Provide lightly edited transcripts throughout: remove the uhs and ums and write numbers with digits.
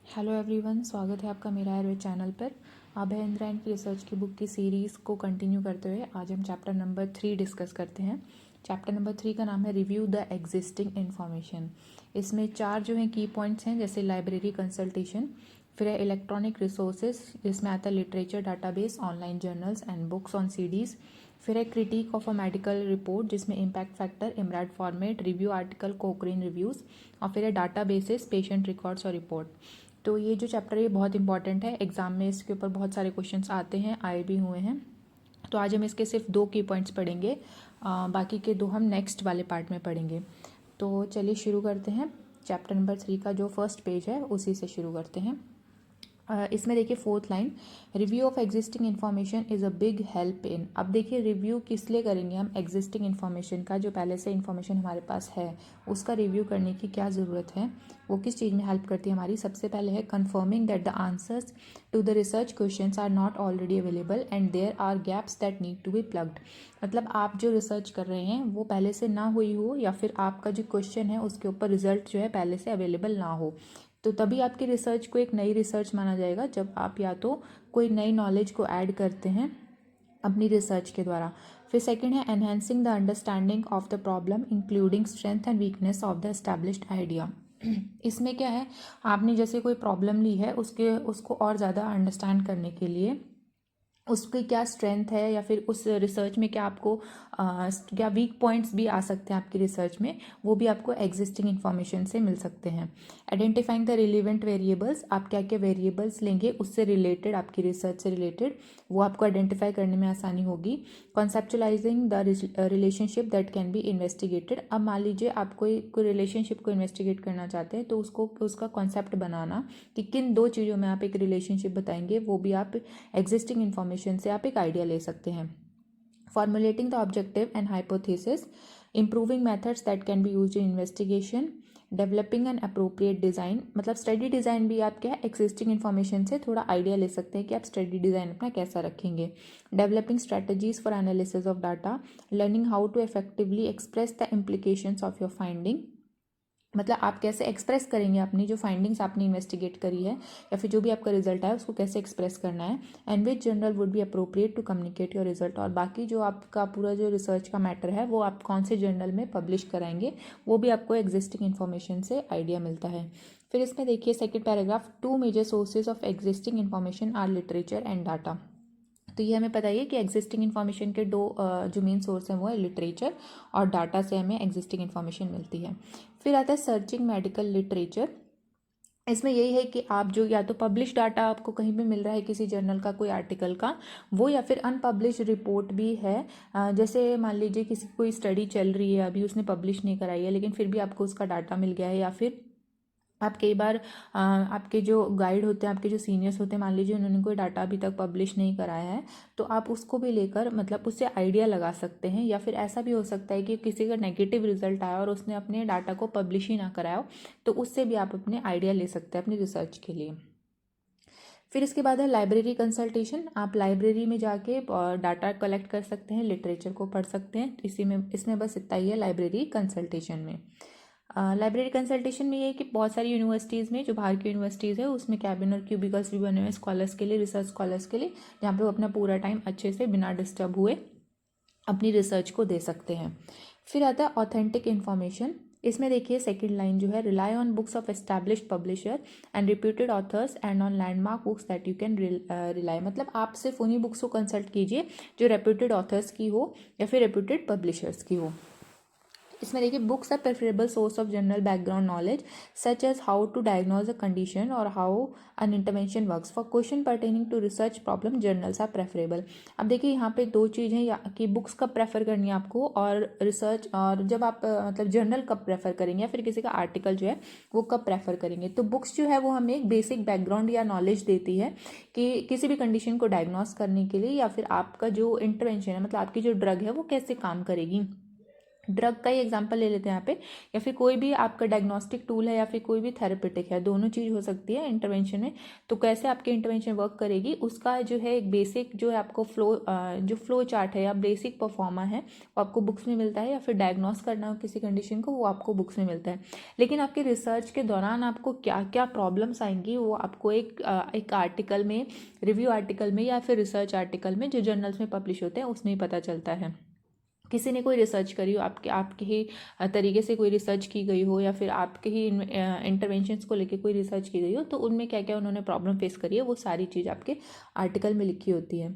Hello everyone, स्वागत है आपका मेरा आयुर्वेद चैनल पर। अब है इंद्रायण की रिसर्च की बुक की सीरीज़ को कंटिन्यू करते हुए आज हम चैप्टर नंबर 3 डिस्कस करते हैं। चैप्टर नंबर 3 का नाम है रिव्यू द एग्जिस्टिंग इन्फॉर्मेशन। इसमें 4 जो हैं की पॉइंट्स हैं, जैसे लाइब्रेरी कंसल्टेशन, फिर है इलेक्ट्रॉनिक रिसोर्सेज जिसमें आता है literature database, online journals and books on CDs, फिर है critique of a medical report जिसमें impact factor, IMRAD format, review article, Cochrane reviews, और फिर है डाटा बेसिस, पेशेंट रिकॉर्ड्स और रिपोर्ट। तो ये जो चैप्टर है ये बहुत इंपॉर्टेंट है, एग्जाम में इसके ऊपर बहुत सारे क्वेश्चंस आते हैं, आए भी हुए हैं। तो आज हम इसके सिर्फ 2 की पॉइंट्स पढ़ेंगे, बाकी के 2 हम नेक्स्ट वाले पार्ट में पढ़ेंगे। तो चलिए शुरू करते हैं। चैप्टर नंबर 3 का जो फर्स्ट पेज है उसी से शुरू करते हैं। इसमें देखिए 4th line, review of existing information is a big help in. अब देखिए रिव्यू किस लिए करेंगे हम एग्जिस्टिंग इन्फॉर्मेशन का, जो पहले से इन्फॉर्मेशन हमारे पास है उसका रिव्यू करने की क्या ज़रूरत है, वो किस चीज़ में हेल्प करती है हमारी। सबसे पहले है confirming that the answers to the research questions are not already available and there are gaps that need to be plugged. मतलब आप जो रिसर्च कर रहे हैं वो पहले से ना हुई हो, या फिर आपका जो क्वेश्चन है उसके ऊपर रिजल्ट जो है पहले से अवेलेबल ना हो, तो तभी आपकी रिसर्च को एक नई रिसर्च माना जाएगा, जब आप या तो कोई नई नॉलेज को ऐड करते हैं अपनी रिसर्च के द्वारा। फिर सेकंड है enhancing the understanding of the problem including strength and weakness of the established idea. इसमें क्या है, आपने जैसे कोई प्रॉब्लम ली है उसको और ज़्यादा अंडरस्टैंड करने के लिए उसकी क्या स्ट्रेंथ है, या फिर उस रिसर्च में क्या आपको क्या वीक पॉइंट्स भी आ सकते हैं आपकी रिसर्च में, वो भी आपको एग्जिस्टिंग इन्फॉर्मेशन से मिल सकते हैं। आइडेंटिफाइंग द रिलेवेंट वेरिएबल्स, आप क्या क्या वेरिएबल्स लेंगे उससे रिलेटेड, आपकी रिसर्च से रिलेटेड, वो आपको आइडेंटिफाई करने में आसानी होगी। Conceptualising the relationship that can be investigated. अब मान लीजिए आप कोई रिलेशनशिप को इन्वेस्टिगेट करना चाहते हैं, तो उसका कॉन्सेप्ट बनाना कि किन 2 चीज़ों में आप एक रिलेशनशिप बताएंगे, वो भी आप एग्जिस्टिंग इन्फॉर्मेशन से आप एक आइडिया ले सकते हैं। Formulating the objective and hypothesis, improving methods that can be used in investigation, developing an appropriate design. मतलब स्टडी डिज़ाइन भी आप क्या है एग्जिस्टिंग इन्फॉर्मेशन से थोड़ा आइडिया ले सकते हैं कि आप स्टडी डिज़ाइन अपना कैसा रखेंगे। Developing strategies for analysis of data, learning how to effectively express the implications of your finding. मतलब आप कैसे एक्सप्रेस करेंगे अपनी जो फाइंडिंग्स आपने इन्वेस्टिगेट करी है, या फिर जो भी आपका रिजल्ट है उसको कैसे एक्सप्रेस करना है। And which journal would be appropriate to communicate your result. और बाकी जो आपका पूरा जो रिसर्च का मैटर है वो आप कौन से जर्नल में पब्लिश कराएंगे, वो भी आपको एग्जिस्टिंग इन्फॉर्मेशन से आइडिया मिलता है। फिर इसमें देखिए second paragraph, 2 major sources of existing information are literature and data. तो ये हमें पता ही है कि एग्जिस्टिंग इन्फॉर्मेशन के 2 जो मेन सोर्स हैं वो है लिटरेचर और डाटा से हमें एग्जिस्टिंग इन्फॉर्मेशन मिलती है। फिर आता है सर्चिंग मेडिकल लिटरेचर। इसमें यही है कि आप जो या तो पब्लिश डाटा आपको कहीं पे मिल रहा है किसी जर्नल का कोई आर्टिकल का, वो या फिर अनपब्लिश रिपोर्ट भी है। जैसे मान लीजिए किसी कोई स्टडी चल रही है, अभी उसने पब्लिश नहीं कराई है, लेकिन फिर भी आपको उसका डाटा मिल गया है, या फिर आप कई बार आपके जो गाइड होते हैं, आपके जो सीनियर्स होते हैं, मान लीजिए उन्होंने कोई डाटा अभी तक पब्लिश नहीं कराया है, तो आप उसको भी लेकर मतलब उससे आइडिया लगा सकते हैं। या फिर ऐसा भी हो सकता है कि किसी का नेगेटिव रिजल्ट आया और उसने अपने डाटा को पब्लिश ही ना कराया हो, तो उससे भी आप अपने आइडिया ले सकते हैं अपनी रिसर्च के लिए। फिर इसके बाद है लाइब्रेरी कंसल्टेशन। आप लाइब्रेरी में जाके डाटा कलेक्ट कर सकते हैं, लिटरेचर को पढ़ सकते हैं। इसमें बस इतना ही है लाइब्रेरी कंसल्टेशन में। लाइब्रेरी कंसल्टेशन में ये है कि बहुत सारी यूनिवर्सिटीज़ में, जो बाहर की यूनिवर्सिटीज़ है, उसमें कैबिन और क्यूबिकल्स भी बने हुए हैं स्कॉलर्स के लिए, रिसर्च स्कॉलर्स के लिए, जहाँ पे वो अपना पूरा टाइम अच्छे से बिना डिस्टर्ब हुए अपनी रिसर्च को दे सकते हैं। फिर आता है ऑथेंटिक इन्फॉर्मेशन। इसमें देखिए सेकंड लाइन जो है, rely on books of established publisher and reputed authors and on landmark books that you can rely. मतलब आप सिर्फ उन्हीं बुक्स को कंसल्ट कीजिए जो रेप्यूटेड ऑथर्स की हो या फिर रेप्यूटेड पब्लिशर्स की हो। इसमें देखिए books are preferable source of general background knowledge such as how to diagnose a condition और how an intervention works. For question pertaining to research problem journals are preferable. अब देखिए यहाँ पे 2 चीज़ हैं कि बुक्स कब प्रेफर करनी है आपको, और रिसर्च, और जब आप मतलब जर्नल कब प्रेफर करेंगे, या फिर किसी का आर्टिकल जो है वो कब प्रेफर करेंगे। तो बुक्स जो है वो हमें एक बेसिक बैकग्राउंड या नॉलेज देती है कि किसी भी कंडीशन को डायग्नोस करने के लिए, या फिर आपका जो इंटरवेंशन है, मतलब आपकी जो ड्रग है वो कैसे काम करेगी, ड्रग का ही एग्जांपल ले लेते हैं यहाँ पे, या फिर कोई भी आपका डायग्नोस्टिक टूल है या फिर कोई भी थेरेपेटिक है, दोनों चीज़ हो सकती है इंटरवेंशन में। तो कैसे आपकी इंटरवेंशन वर्क करेगी उसका जो है एक बेसिक जो है आपको जो फ्लो चार्ट है या बेसिक परफॉर्मा है वो आपको बुक्स में मिलता है, या फिर डायग्नोस करना हो किसी कंडीशन को वो आपको बुक्स में मिलता है। लेकिन आपके रिसर्च के दौरान आपको क्या क्या प्रॉब्लम्स आएंगी वो आपको एक आर्टिकल में, रिव्यू आर्टिकल में या फिर रिसर्च आर्टिकल में जो जर्नल्स में पब्लिश होते हैं उसमें ही पता चलता है। किसी ने कोई रिसर्च करी हो, आपके ही तरीके से कोई रिसर्च की गई हो, या फिर आपके ही इंटरवेंशंस को लेके कोई रिसर्च की गई हो, तो उनमें क्या क्या उन्होंने प्रॉब्लम फेस करी है वो सारी चीज़ आपके आर्टिकल में लिखी होती है।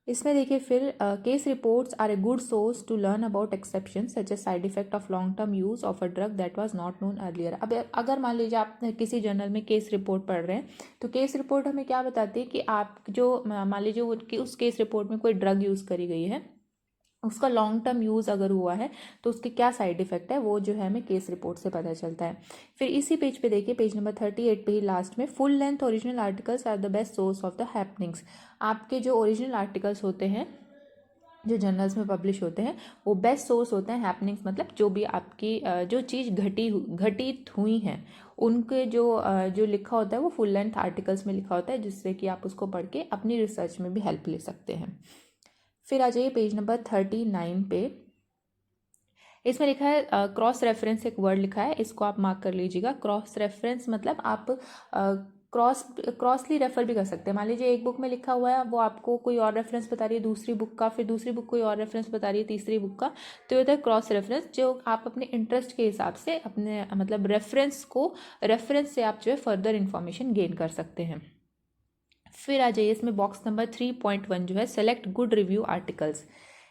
इसमें देखिए फिर case reports are a good source to learn about exception such a side effect of long term use of a drug that was not known earlier. अब अगर मान लीजिए आप किसी जर्नल में केस रिपोर्ट पढ़ रहे हैं, तो केस रिपोर्ट हमें क्या बताती है कि आप जो मान लीजिए उस केस रिपोर्ट में कोई ड्रग यूज़ करी गई है, उसका लॉन्ग टर्म यूज़ अगर हुआ है तो उसके क्या साइड इफेक्ट है वो जो है हमें केस रिपोर्ट से पता चलता है। फिर इसी पेज पे देखिए, पेज नंबर 38 पे ही लास्ट में, full length original articles are the best source of the happenings. आपके जो ओरिजिनल आर्टिकल्स होते हैं जो जर्नल्स में पब्लिश होते हैं वो बेस्ट सोर्स होते हैं। हैपनिंग्स मतलब जो भी आपकी जो चीज़ घटित हुई हैं उनके जो लिखा होता है वो फुल लेंथ आर्टिकल्स में लिखा होता है, जिससे कि आप उसको पढ़ के अपनी रिसर्च में भी हेल्प ले सकते हैं। फिर आ जाइए पेज नंबर 39 पे, इसमें लिखा है क्रॉस रेफरेंस, एक वर्ड लिखा है, इसको आप मार्क कर लीजिएगा। क्रॉस रेफरेंस मतलब आप क्रॉसली रेफर भी कर सकते हैं। मान लीजिए एक बुक में लिखा हुआ है वो आपको कोई और रेफरेंस बता रही है दूसरी बुक का, फिर दूसरी बुक कोई और रेफरेंस बता रही है तीसरी बुक का, तो ये होता है क्रॉस रेफरेंस, जो आप अपने इंटरेस्ट के हिसाब से अपने मतलब रेफरेंस से आप जो है फर्दर इन्फॉर्मेशन गेन कर सकते हैं। फिर आ जाइए इसमें बॉक्स नंबर 3.1 जो है सेलेक्ट गुड रिव्यू आर्टिकल्स।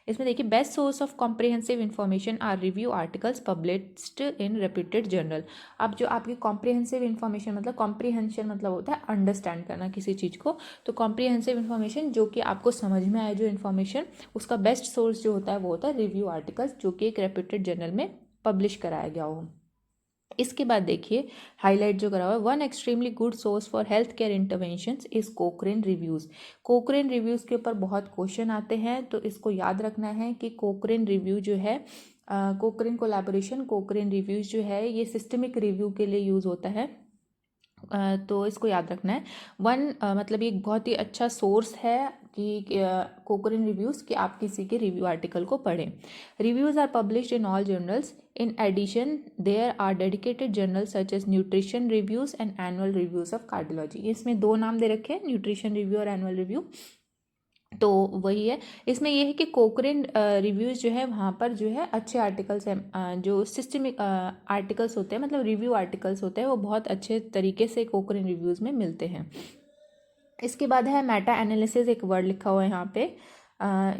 इसमें देखिए best source of comprehensive information are review articles published in reputed journal. अब जो आपकी कॉम्प्रिहेंसिव इन्फॉर्मेशन मतलब कॉम्प्रिहेंशन मतलब होता है अंडरस्टैंड करना किसी चीज़ को, तो कॉम्प्रिहेंसिव इन्फॉर्मेशन जो कि आपको समझ में आए जो इन्फॉर्मेशन, उसका बेस्ट सोर्स जो होता है वो होता है रिव्यू आर्टिकल्स जो कि एक रेप्यूटेड जर्नल में पब्लिश कराया गया हो। इसके बाद देखिए हाईलाइट जो करा हुआ है, one extremely good source for health care interventions is Cochrane reviews. Cochrane reviews के ऊपर बहुत क्वेश्चन आते हैं, तो इसको याद रखना है कि कोक्रेन रिव्यू जो है कोक्रेन कोलैबोरेशन कोक्रेन रिव्यूज़ जो है ये सिस्टमिक रिव्यू के लिए यूज़ होता है, तो इसको याद रखना है। मतलब ये एक बहुत ही अच्छा सोर्स है कि कोक्रेन रिव्यूज़ कि आप किसी के रिव्यू आर्टिकल को पढ़ें। Reviews are published in all journals. In addition there are dedicated journals such as nutrition reviews and annual reviews of cardiology. इसमें दो नाम दे रखे हैं, न्यूट्रिशन रिव्यू और एनुअल रिव्यू, तो वही है। इसमें यह है कि कोक्रेन रिव्यूज़ जो है वहाँ पर जो है अच्छे आर्टिकल्स हैं, जो सिस्टमिक आर्टिकल्स होते हैं मतलब रिव्यू आर्टिकल्स होते हैं वो बहुत अच्छे तरीके से कोक्रेन रिव्यूज़ में मिलते हैं। इसके बाद है मेटा एनालिसिस, एक वर्ड लिखा हुआ है यहाँ पे,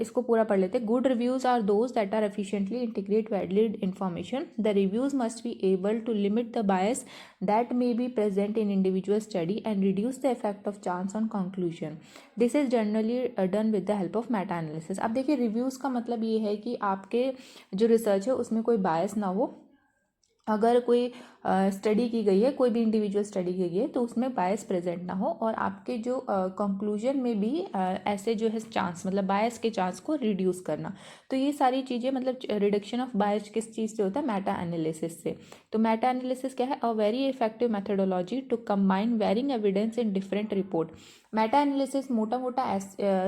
इसको पूरा पढ़ लेते हैं। Good reviews are those that are efficiently integrate valid information. The reviews must be able to limit the bias that may be present in individual study and reduce the effect of chance on conclusion. This is generally done with the help of meta analysis. अब देखिए reviews का मतलब ये है कि आपके जो research है उसमें कोई बायस ना हो। अगर कोई स्टडी की गई है, कोई भी इंडिविजुअल स्टडी की गई है, तो उसमें बायस प्रेजेंट ना हो और आपके जो कंक्लूजन में भी ऐसे जो है चांस मतलब बायस के चांस को रिड्यूस करना। तो ये सारी चीज़ें मतलब रिडक्शन ऑफ बायस किस चीज़ से होता है, मेटा एनालिसिस से। तो मेटा एनालिसिस क्या है, a very effective methodology to combine varying evidence in different report. Meta analysis मोटा मोटा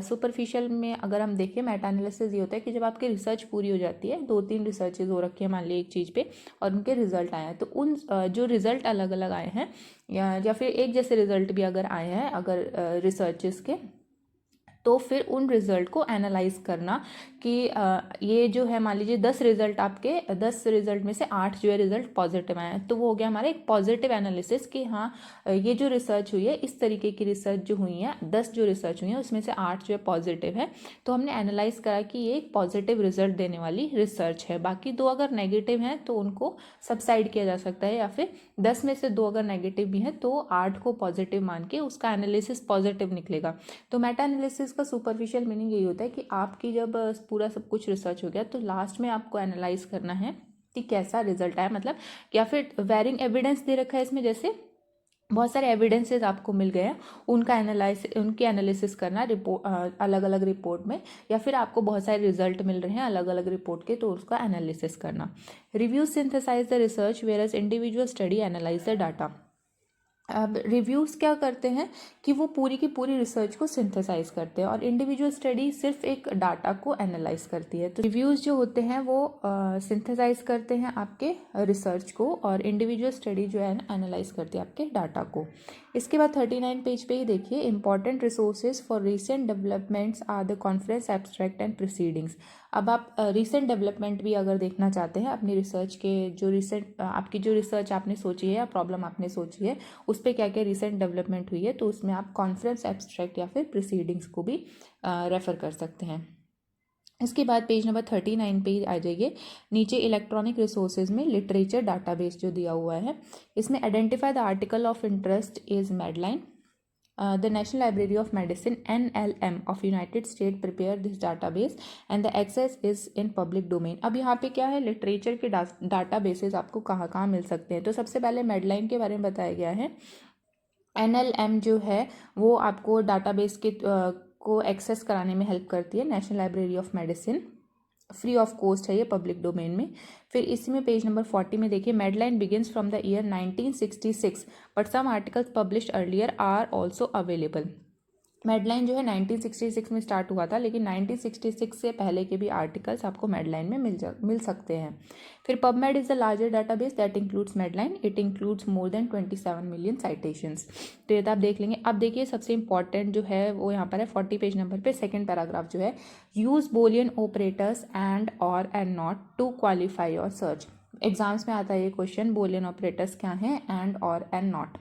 सुपरफिशियल में अगर हम देखें, मेटा एनालिसिस ये होता है कि जब आपकी रिसर्च पूरी हो जाती है, 2-3 रिसर्चेज हो रखी है मान ली एक चीज़ पे और उनके रिजल्ट आए हैं, तो उन जो रिजल्ट अलग अलग आए हैं या फिर एक जैसे रिजल्ट भी अगर आए हैं अगर रिसर्चेस के, तो फिर उन रिज़ल्ट को एनालाइज करना कि ये जो है मान लीजिए 10 रिज़ल्ट आपके 10 रिज़ल्ट में से 8 जो है रिज़ल्ट पॉजिटिव आए हैं, तो वो हो गया हमारा एक पॉजिटिव एनालिसिस कि हाँ ये जो रिसर्च हुई है इस तरीके की रिसर्च जो हुई है 10 जो रिसर्च हुई है उसमें से 8 जो है पॉजिटिव है, तो हमने एनालाइज करा कि ये एक पॉजिटिव रिजल्ट देने वाली रिसर्च है। बाकी 2 अगर नेगेटिव हैं तो उनको सबसाइड किया जा सकता है, या फिर 10 में से 2 अगर नेगेटिव भी हैं तो 8 को पॉजिटिव मान के उसका एनालिसिस पॉजिटिव निकलेगा। तो मेटा एनालिसिस का सुपरफिशियल मीनिंग यही होता है कि आपकी जब पूरा सब कुछ रिसर्च हो गया तो लास्ट में आपको एनालाइज करना है कि कैसा रिजल्ट आया, मतलब या फिर वेरिंग एविडेंस दे रखा है इसमें, जैसे बहुत सारे एविडेंसेस आपको मिल गए हैं, उनके एनालिसिस करना रिपोर्ट अलग अलग रिपोर्ट में, या फिर आपको बहुत सारे रिजल्ट मिल रहे हैं अलग अलग रिपोर्ट के, तो उसका एनालिसिस करना। Review synthesize the research whereas individual study analyse the data. अब रिव्यूज़ क्या करते हैं कि वो पूरी की पूरी रिसर्च को सिंथेसाइज करते हैं, और इंडिविजुअल स्टडी सिर्फ एक डाटा को एनालाइज करती है। तो रिव्यूज़ जो होते हैं वो सिंथेसाइज करते हैं आपके रिसर्च को, और इंडिविजुअल स्टडी जो है एनालाइज करती है आपके डाटा को। इसके बाद 39 पेज पे ही देखिए, important resources for recent developments are the conference abstract and proceedings. अब आप रिसेंट डेवलपमेंट भी अगर देखना चाहते हैं अपनी रिसर्च के, जो रिसेंट आपकी जो रिसर्च आपने सोची है या प्रॉब्लम आपने सोची है उस पर क्या क्या रिसेंट डेवलपमेंट हुई है, तो उसमें आप कॉन्फ्रेंस एब्स्ट्रैक्ट या फिर प्रोसीडिंग्स को भी रेफ़र कर सकते हैं। इसके बाद पेज नंबर 39 पे आ जाइए, नीचे इलेक्ट्रॉनिक रिसोर्सेज में लिटरेचर डाटाबेस जो दिया हुआ है, इसमें identify the article of interest is Medline. The National Library of Medicine (NLM) of United States prepare this database and the access is in public domain। अब यहाँ पे क्या है, लिटरेचर के डाटाबेसेस आपको कहाँ कहाँ मिल सकते हैं। तो सबसे पहले मेडलाइन के बारे में बताया गया है। NLM जो है वो आपको डाटाबेस के को एक्सेस कराने में हेल्प करती है। National library of medicine free of cost है ये, पब्लिक डोमेन में। फिर इसमें पेज नंबर 40 में देखिए, Medline begins from the year 1966 but some articles published earlier are also available. Medline जो है 1966 में स्टार्ट हुआ था, लेकिन 1966 से पहले के भी आर्टिकल्स आपको मेडलाइन में मिल सकते हैं। फिर PubMed is the larger database that includes Medline, it includes more than 27 million citations. तो ये तो आप देख लेंगे। अब देखिए सबसे इंपॉर्टेंट जो है वो यहाँ पर है 40 पेज नंबर पे, सेकेंड पैराग्राफ जो है, यूज बोलियन ऑपरेटर्स एंड और एंड नॉट टू क्वालिफाई और सर्च। एग्जाम्स में आता है ये क्वेश्चन, बोलियन ऑपरेटर्स क्या हैं, एंड और एंड नॉट।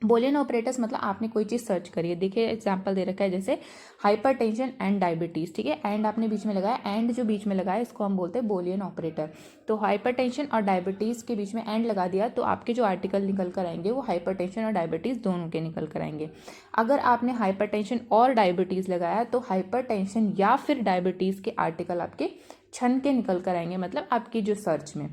बोलियन ऑपरेटर्स मतलब आपने कोई चीज़ सर्च करी है, देखिए एग्जांपल दे रखा है जैसे हाइपरटेंशन एंड डायबिटीज़, ठीक है, एंड आपने बीच में लगाया, एंड जो बीच में लगाया इसको हम बोलते हैं बोलियन ऑपरेटर। तो हाइपरटेंशन और डायबिटीज़ के बीच में एंड लगा दिया तो आपके जो आर्टिकल निकल कर आएंगे वो हाइपरटेंशन और डायबिटीज़ दोनों के निकल कर आएंगे। अगर आपने हाइपरटेंशन और डायबिटीज़ लगाया तो हाइपरटेंशन या फिर डायबिटीज़ के आर्टिकल आपके छन के निकल कर आएंगे, मतलब आपकी जो सर्च में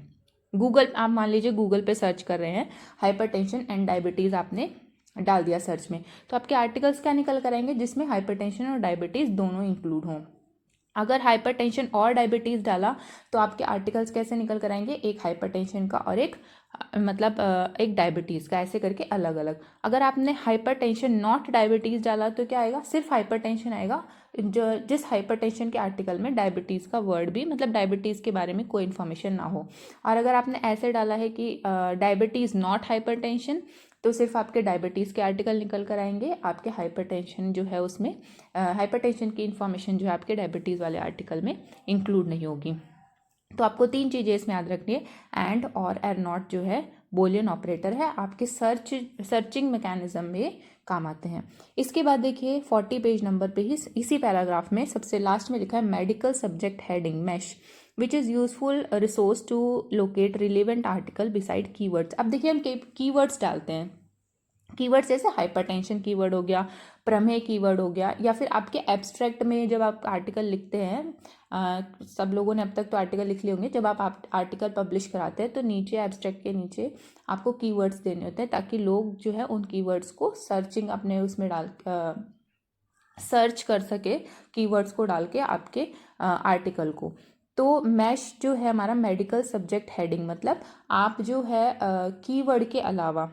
गूगल, आप मान लीजिए गूगल पे सर्च कर रहे हैं, हाइपरटेंशन एंड डायबिटीज़ आपने डाल दिया सर्च में, तो आपके आर्टिकल्स क्या निकल कर आएंगे, जिसमें हाइपरटेंशन और डायबिटीज़ दोनों इंक्लूड हों। अगर हाइपरटेंशन और डायबिटीज़ डाला तो आपके आर्टिकल्स कैसे निकल कर आएंगे, एक हाइपरटेंशन का और एक मतलब एक डायबिटीज़ का, ऐसे करके अलग अलग। अगर आपने हाइपरटेंशन नॉट डायबिटीज़ डाला तो क्या आएगा, सिर्फ हाइपरटेंशन आएगा, जो जिस हाइपरटेंशन के आर्टिकल में डायबिटीज़ का वर्ड भी, मतलब डायबिटीज़ के बारे में कोई इन्फॉर्मेशन ना हो। और अगर आपने ऐसे डाला है कि डायबिटीज़ नॉट हाइपरटेंशन, तो सिर्फ आपके डायबिटीज़ के आर्टिकल निकल कर आएंगे, आपके हाइपरटेंशन जो है उसमें हाइपरटेंशन की इन्फॉर्मेशन जो है आपके डायबिटीज़ वाले आर्टिकल में इंक्लूड नहीं होगी। तो आपको तीन चीज़ें इसमें याद रखनी है, एंड और एंड नॉट जो है बोलियन ऑपरेटर है, आपके सर्चिंग मैकेनिज्म में काम आते हैं। इसके बाद देखिए 40 पेज नंबर पे ही इसी पैराग्राफ में सबसे लास्ट में लिखा है medical subject heading MeSH which is useful resource to locate relevant article beside keywords. अब देखिए हम कीवर्ड्स डालते हैं, कीवर्ड्स जैसे हाइपरटेंशन कीवर्ड हो गया, प्रमेय कीवर्ड हो गया, या फिर आपके एब्स्ट्रैक्ट में जब आप आर्टिकल लिखते हैं, सब लोगों ने अब तक तो आर्टिकल लिख लिए होंगे, जब आप आर्टिकल पब्लिश कराते हैं तो नीचे एब्स्ट्रैक्ट के नीचे आपको कीवर्ड्स देने होते हैं, ताकि लोग जो है उन कीवर्ड्स को सर्चिंग अपने उसमें डाल सर्च कर सके, कीवर्ड्स को डाल के आपके आर्टिकल को। तो मैश जो है हमारा मेडिकल सब्जेक्ट हेडिंग, मतलब आप जो है कीवर्ड के अलावा,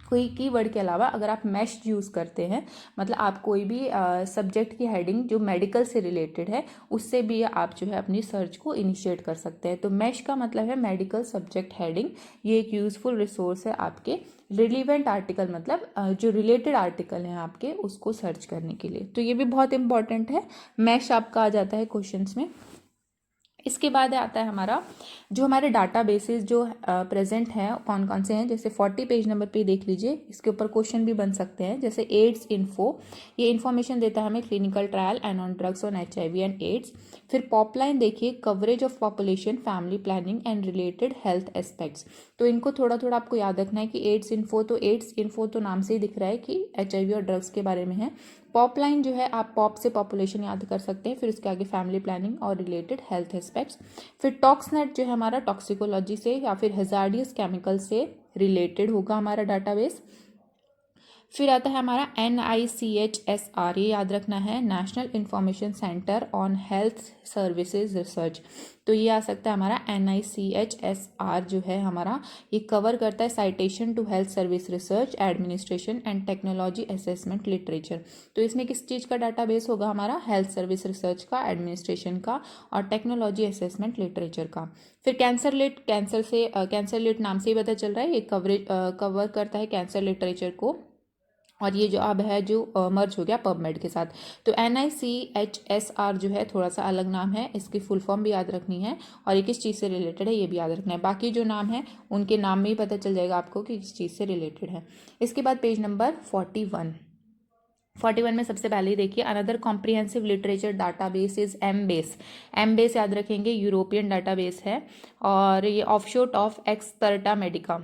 कोई कीवर्ड के अलावा अगर आप मैश यूज़ करते हैं, मतलब आप कोई भी सब्जेक्ट की हेडिंग जो मेडिकल से रिलेटेड है उससे भी आप जो है अपनी सर्च को इनिशिएट कर सकते हैं। तो मैश का मतलब है मेडिकल सब्जेक्ट हेडिंग, ये एक यूज़फुल रिसोर्स है आपके रिलीवेंट आर्टिकल, मतलब जो रिलेटेड आर्टिकल हैं आपके उसको सर्च करने के लिए। तो ये भी बहुत इंपॉर्टेंट है, मैश आपका आ जाता है क्वेश्चंस में। इसके बाद आता है हमारा जो हमारे डाटाबेसेस जो प्रेजेंट हैं कौन कौन से हैं, जैसे 40 पेज नंबर पे देख लीजिए, इसके ऊपर क्वेश्चन भी बन सकते हैं। जैसे एड्स इन्फो, ये इन्फॉर्मेशन देता है हमें clinical trial and on drugs on HIV and AIDS. फिर पॉपलाइन देखिए, coverage of population, family planning and related health aspects. तो इनको थोड़ा थोड़ा आपको याद रखना है कि एड्स इन्फो, तो एड्स इन्फो तो नाम से ही दिख रहा है कि HIV और ड्रग्स के बारे में है। पॉप लाइन जो है, आप पॉप से पॉपुलेशन याद कर सकते हैं, फिर उसके आगे फैमिली प्लानिंग और रिलेटेड हेल्थ एस्पेक्ट्स। फिर टॉक्सनेट जो है हमारा टॉक्सिकोलॉजी से या फिर हैजार्डियस केमिकल से रिलेटेड होगा हमारा डाटाबेस। फिर आता है हमारा NICHSR, ये याद रखना है, national information centre on health services research. तो ये आ सकता है हमारा NICHSR जो है हमारा, ये कवर करता है citation to health service research, administration and technology assessment literature. तो इसमें किस चीज़ का डाटाबेस होगा हमारा, हेल्थ सर्विस रिसर्च का, एडमिनिस्ट्रेशन का और टेक्नोलॉजी असेसमेंट लिटरेचर का। फिर कैंसर लिट नाम से ही पता चल रहा है, ये कवर करता है कैंसर लिटरेचर को, और ये जो अब है जो मर्ज हो गया पबमेड के साथ। तो NICHSR जो है थोड़ा सा अलग नाम है, इसकी फुल फॉर्म भी याद रखनी है और ये किस चीज़ से रिलेटेड है ये भी याद रखना है। बाकी जो नाम है उनके नाम में ही पता चल जाएगा आपको कि किस चीज़ से रिलेटेड है। इसके बाद पेज नंबर 41 में सबसे पहले ही देखिए, another comprehensive literature database is Embase. Embase याद रखेंगे, यूरोपियन डाटाबेस है और ये ऑफशोट ऑफ एक्सपर्टा मेडिका।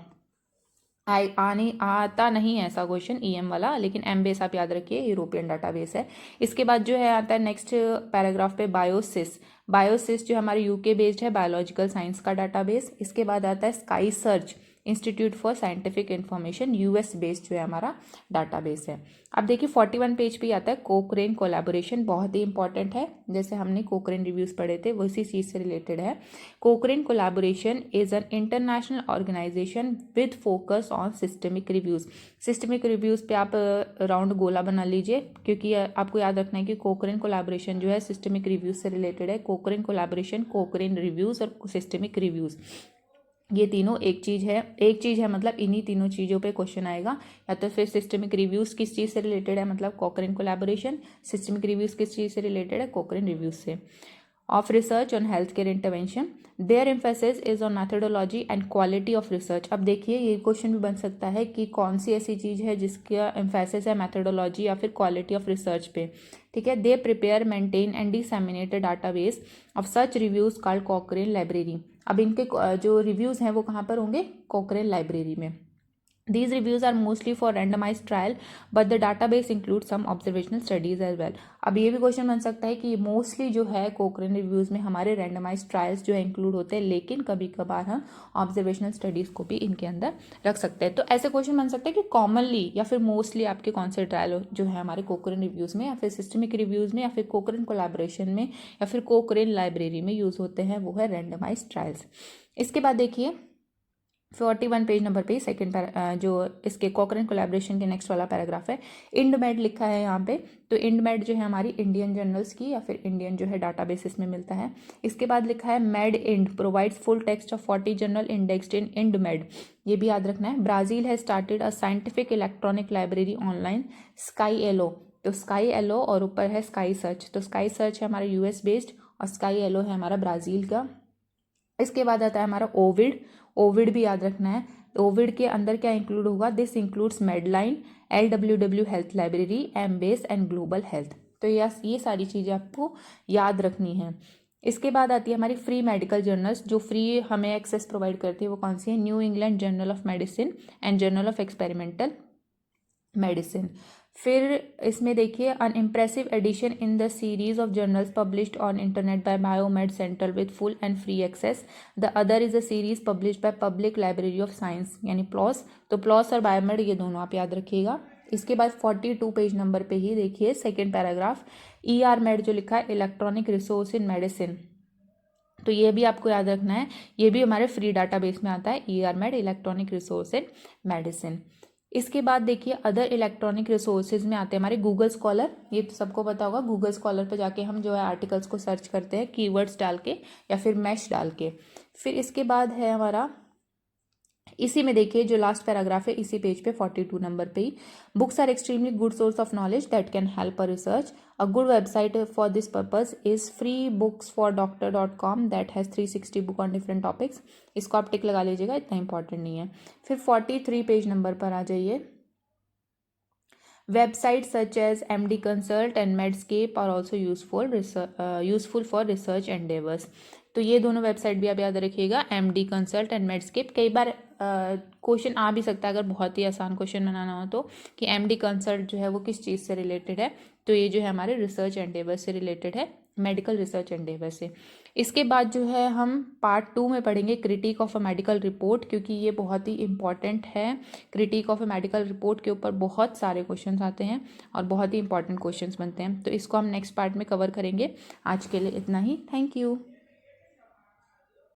आता नहीं है ऐसा क्वेश्चन EM वाला, लेकिन एमबेस आप याद रखिए, यूरोपियन डाटाबेस है। इसके बाद जो है आता है नेक्स्ट पैराग्राफ पे बायोसिस जो हमारे UK बेस्ड है, बायोलॉजिकल साइंस का डाटाबेस। इसके बाद आता है sky search institute for scientific information, US based जो है हमारा डाटाबेस है। अब देखिए 41 पेज पे आता है कोक्रेन कोलैबोरेशन, बहुत ही इंपॉर्टेंट है, जैसे हमने कोक्रेन रिव्यूज पढ़े थे वैसी चीज़ से रिलेटेड है। Cochrane collaboration is an international organization with focus on systemic reviews. Systemic reviews पे आप राउंड गोला बना लीजिए, क्योंकि आपको याद रखना है कि कोक्रेन कोलैबोरेशन जो है सिस्टमिक रिव्यूज से रिलेटेड है। कोक्रेन कोलैबोरेशन, कोक्रेन रिव्यूज और सिस्टमिक रिव्यूज, ये तीनों एक चीज़ है, मतलब इन्हीं तीनों चीज़ों पे क्वेश्चन आएगा। या तो फिर सिस्टमिक रिव्यूज़ किस चीज़ से रिलेटेड है, मतलब कोक्रेन कोलैबोरेशन, सिस्टमिक रिव्यूज़ किस चीज़ से रिलेटेड है, कोक्रेन रिव्यूज़ से। Of research on health care intervention, there emphasis is on methodology and quality of research. अब देखिए ये क्वेश्चन भी बन सकता है कि कौन सी ऐसी चीज़ है जिसका एम्फेसिस है मैथडोलॉजी या फिर क्वालिटी ऑफ रिसर्च पे, ठीक है। They prepare, maintain and disseminate database of such reviews called Cochrane library. अब इनके जो रिव्यूज़ हैं वो कहाँ पर होंगे, कोक्रेन लाइब्रेरी में। These reviews are mostly for randomized trial, but the database includes some observational studies as well. अब ये भी क्वेश्चन बन सकता है कि मोस्टली जो है कोक्रेन रिव्यूज़ में हमारे रैंडमाइज ट्रायल्स जो है इंक्लूड होते हैं, लेकिन कभी कभार हम ऑब्जर्वेशनल स्टडीज़ को भी इनके अंदर रख सकते हैं। तो ऐसे क्वेश्चन बन सकते हैं कि कॉमनली या फिर मोस्टली आपके कौन से ट्रायल जो है हमारे कोक्रेन रिव्यूज़ में या फिर सिस्टमिक रिव्यूज़ में या फिर कोक्रेन कोलैबोरेशन में या फिर कोक्रेन लाइब्रेरी में यूज़ होते हैं, वो है रैंडमाइज ट्रायल्स। इसके बाद देखिए 41 पेज नंबर पे सेकंड जो इसके कोक्रेन कोलैबोरेशन के नेक्स्ट वाला पैराग्राफ है, इंडमेड लिखा है यहाँ पे। तो इंडमेड जो है हमारी इंडियन जर्नल्स की या फिर इंडियन जो है डाटाबेसिस में मिलता है। इसके बाद लिखा है MedInd provides full text of 40 journal indexed in IndMed, ये भी याद रखना है। ब्राज़ील है started a scientific electronic library online, SciELO. तो स्काई एलो और ऊपर है स्काई सर्च, तो स्काई सर्च है हमारा US बेस्ड और स्काई एलो है हमारा ब्राज़ील का। इसके बाद आता है हमारा ओविड भी याद रखना है। ओविड के अंदर क्या इंक्लूड होगा, this includes Medline, LWW health library, Embase and global health. तो ये सारी चीज़ें आपको याद रखनी है। इसके बाद आती है हमारी फ्री मेडिकल जर्नल्स, जो फ्री हमें एक्सेस प्रोवाइड करती है, वो कौन सी है, New England Journal of Medicine and Journal of Experimental Medicine. फिर इसमें देखिए an impressive addition in the series of journals published on internet by BioMed centre with full and free access. The other is a series published by Public Library of Science, यानी PLOS. तो प्लॉस और बायोमेड ये दोनों आप याद रखिएगा। इसके बाद 42 पेज नंबर पे ही देखिए सेकेंड पैराग्राफ, ERMed जो लिखा है, इलेक्ट्रॉनिक रिसोर्स इन मेडिसिन। तो ये भी आपको याद रखना है, ये भी हमारे फ्री डाटाबेस में आता है, ERMed electronic resource in medicine. इसके बाद देखिए अदर इलेक्ट्रॉनिक रिसोर्सेज में आते हैं हमारे गूगल स्कॉलर। ये तो सबको पता होगा, गूगल स्कॉलर पे जाके हम जो है आर्टिकल्स को सर्च करते हैं कीवर्ड्स डाल के या फिर मैश डाल के। फिर इसके बाद है हमारा, इसी में देखिए जो लास्ट पैराग्राफ है इसी पेज पे 42 नंबर पे ही, books are extremely good source of knowledge that can help a research. A good website for this purpose is freebooksfordoctor.com that has 360 book on different topics. इसको आप टिक लगा लीजिएगा, इतना इंपॉर्टेंट नहीं है। फिर 43 पेज नंबर पर आ जाइए। Websites such as MD Consult and Medscape are also useful for research endeavors. तो ये दोनों वेबसाइट भी आप याद रखिएगा, MD Consult एंड Medscape। कई बार क्वेश्चन आ भी सकता है अगर बहुत ही आसान क्वेश्चन बनाना हो तो, कि MD Consult जो है वो किस चीज़ से रिलेटेड है, तो ये जो है हमारे रिसर्च एंडेवर से रिलेटेड है, मेडिकल रिसर्च एंडेवर से। इसके बाद जो है हम पार्ट 2 में पढ़ेंगे critic of a medical report, क्योंकि ये बहुत ही इंपॉर्टेंट है। Critique of a medical report के ऊपर बहुत सारे क्वेश्चंस आते हैं और बहुत ही इंपॉर्टेंट क्वेश्चंस बनते हैं, तो इसको हम नेक्स्ट पार्ट में कवर करेंगे। आज के लिए इतना ही, थैंक यू।